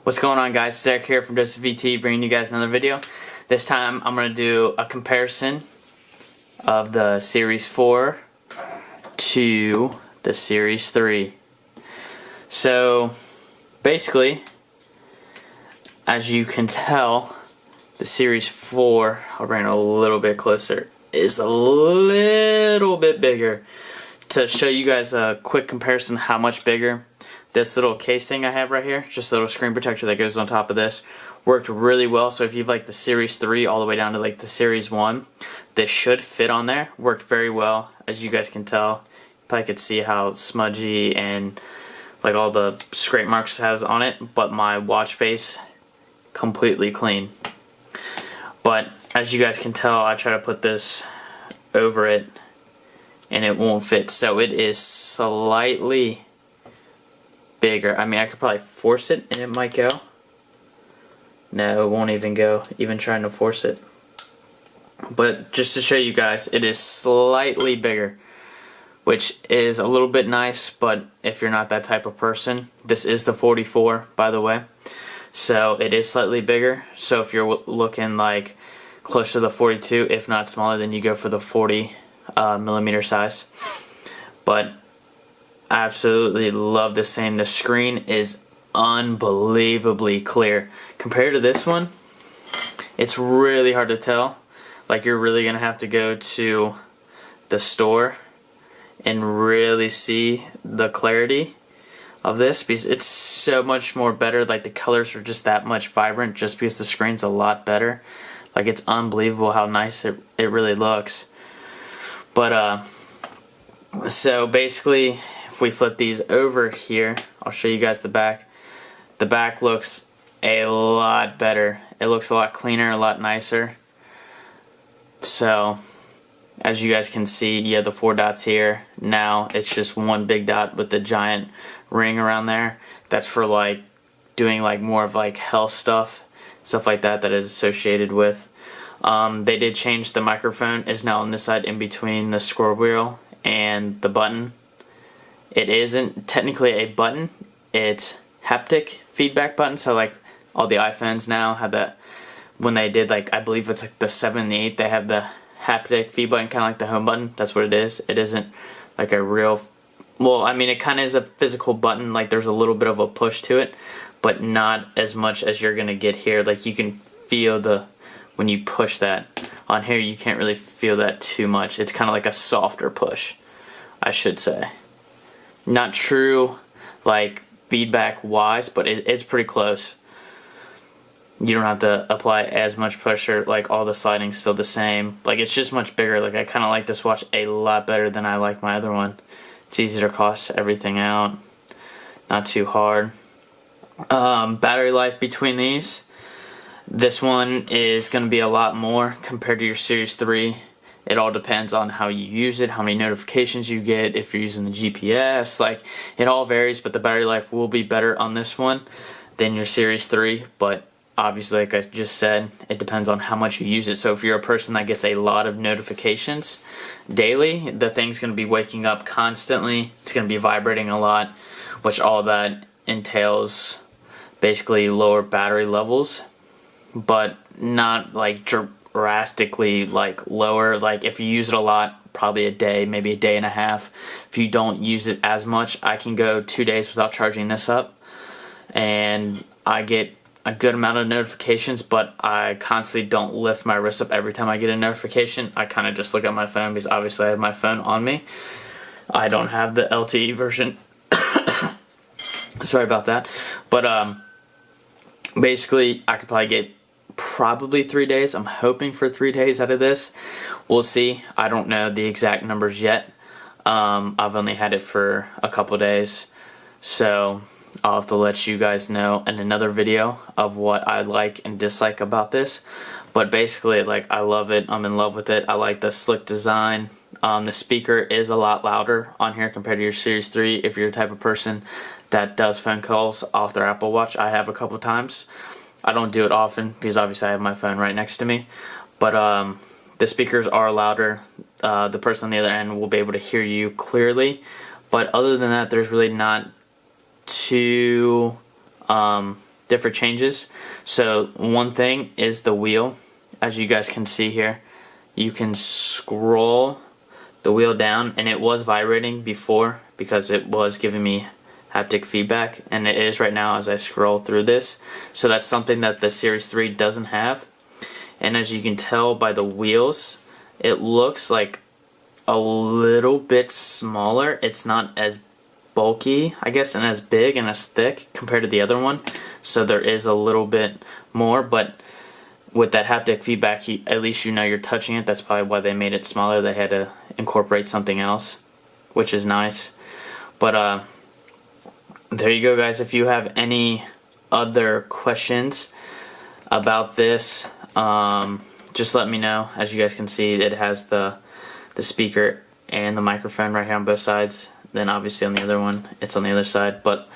What's going on, guys? It's Eric here from Joseph VT, bringing you guys another video. This time I'm going to do a comparison of the Series 4 to the Series 3. So basically, as you can tell, the Series 4, I'll bring it a little bit closer, is a little bit bigger. To show you guys a quick comparison how much bigger, this little case thing I have right here, just a little screen protector that goes on top of this, worked really well. So if you've like the Series 3 all the way down to like the Series 1, this should fit on there. Worked very well, as you guys can tell. You probably could see how smudgy and like all the scrape marks it has on it, but my watch face completely clean. But as you guys can tell, I try to put this over it and it won't fit, so it is slightly bigger. I mean, I could probably force it and it might go. No, it won't even go, even trying to force it. But just to show you guys, it is slightly bigger, which is a little bit nice, but if you're not that type of person, this is the 44, by the way. So it is slightly bigger. So if you're looking like close to the 42, if not smaller, then you go for the 40 millimeter size. But absolutely love this thing. The screen is unbelievably clear. Compared to this one, it's really hard to tell. Like, you're really gonna have to go to the store and really see the clarity of this, because it's so much more better. Like, the colors are just that much vibrant just because the screen's a lot better. Like, it's unbelievable how nice it really looks. But so basically, if we flip these over here, I'll show you guys the back. The back looks a lot better. It looks a lot cleaner, a lot nicer. So as you guys can see, you have the 4 dots here. Now it's just one big dot with the giant ring around there. That's for like doing like more of like health stuff like that is associated with. They did change the microphone. Is now on this side in between the scroll wheel and the button. It isn't technically a button, it's haptic feedback button. So like all the iPhones now have that. When they did, like, I believe it's like the 7 and the 8, they have the haptic feed button, kind of like the home button. That's what it is. It isn't like a real, well, I mean, it kind of is a physical button. Like, there's a little bit of a push to it, but not as much as you're gonna get here. Like, you can feel when you push that. On here, you can't really feel that too much. It's kind of like a softer push, I should say. Not true, like, feedback wise, but it's pretty close. You don't have to apply as much pressure. Like, all the sliding's still the same. Like, it's just much bigger. Like, I kind of like this watch a lot better than I like my other one. It's easy to cross everything out, not too hard. Battery life between these, this one is going to be a lot more compared to your Series 3. It all depends on how you use it, how many notifications you get, if you're using the GPS. Like, it all varies, but the battery life will be better on this one than your Series 3. But obviously, like I just said, it depends on how much you use it. So if you're a person that gets a lot of notifications daily, the thing's going to be waking up constantly. It's going to be vibrating a lot, which all that entails basically lower battery levels, but not like drastically like lower. Like, if you use it a lot, probably a day, maybe a day and a half. If you don't use it as much, I can go 2 days without charging this up, and I get a good amount of notifications, but I constantly don't lift my wrist up every time I get a notification. I kind of just look at my phone, because obviously I have my phone on me. I don't have the LTE version. Sorry about that. But basically, I could probably get 3 days. I'm hoping for 3 days out of this. We'll see. I don't know the exact numbers yet. I've only had it for a couple days, so I'll have to let you guys know in another video of what I like and dislike about this. But basically, like, I love it. I'm in love with it. I like the slick design. The speaker is a lot louder on here compared to your Series 3. If you're the type of person that does phone calls off their Apple Watch, I have a couple times. I don't do it often because obviously I have my phone right next to me. But the speakers are louder. The person on the other end will be able to hear you clearly. But other than that, there's really not too different changes. So one thing is the wheel. As you guys can see here, you can scroll the wheel down, and it was vibrating before because it was giving me haptic feedback, and it is right now as I scroll through this. So that's something that the Series 3 doesn't have. And as you can tell by the wheels, it looks like a little bit smaller. It's not as bulky, I guess, and as big and as thick compared to the other one. So there is a little bit more, but with that haptic feedback, at least you know you're touching it. That's probably why they made it smaller. They had to incorporate something else, which is nice. But there you go, guys. If you have any other questions about this, just let me know. As you guys can see, it has the speaker and the microphone right here on both sides. Then obviously on the other one, it's on the other side. But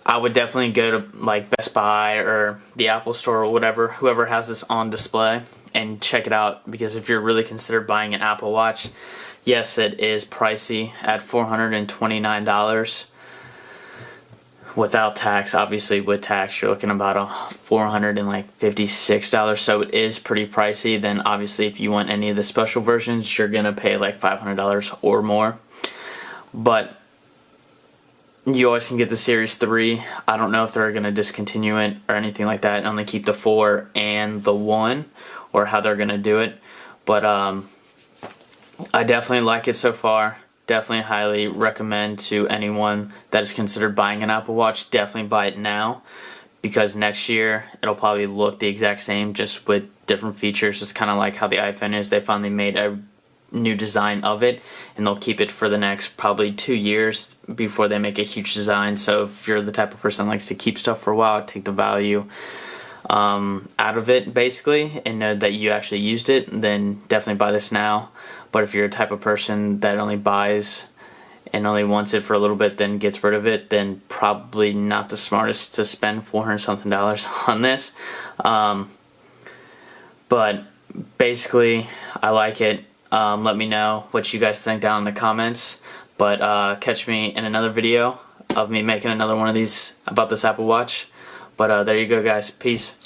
I would definitely go to like Best Buy or the Apple Store or whatever, whoever has this on display, and check it out. Because if you're really considered buying an Apple Watch, yes, it is pricey at $429 without tax. Obviously with tax, you're looking about $456, so it is pretty pricey. Then obviously if you want any of the special versions, you're gonna pay like $500 or more. But you always can get the Series 3. I don't know if they're going to discontinue it or anything like that and only keep the 4 and the 1, or how they're going to do it. But I definitely like it so far. Definitely highly recommend to anyone that is considered buying an Apple Watch. Definitely buy it now, because next year it'll probably look the exact same, just with different features. It's kind of like how the iPhone is. They finally made a new design of it, and they'll keep it for the next probably 2 years before they make a huge design. So if you're the type of person that likes to keep stuff for a while, take the value out of it basically, and know that you actually used it, then definitely buy this now. But if you're a type of person that only buys and only wants it for a little bit then gets rid of it, then probably not the smartest to spend $400 something on this. But basically I like it. Let me know what you guys think down in the comments. But catch me in another video of me making another one of these about this Apple Watch. But there you go, guys. Peace.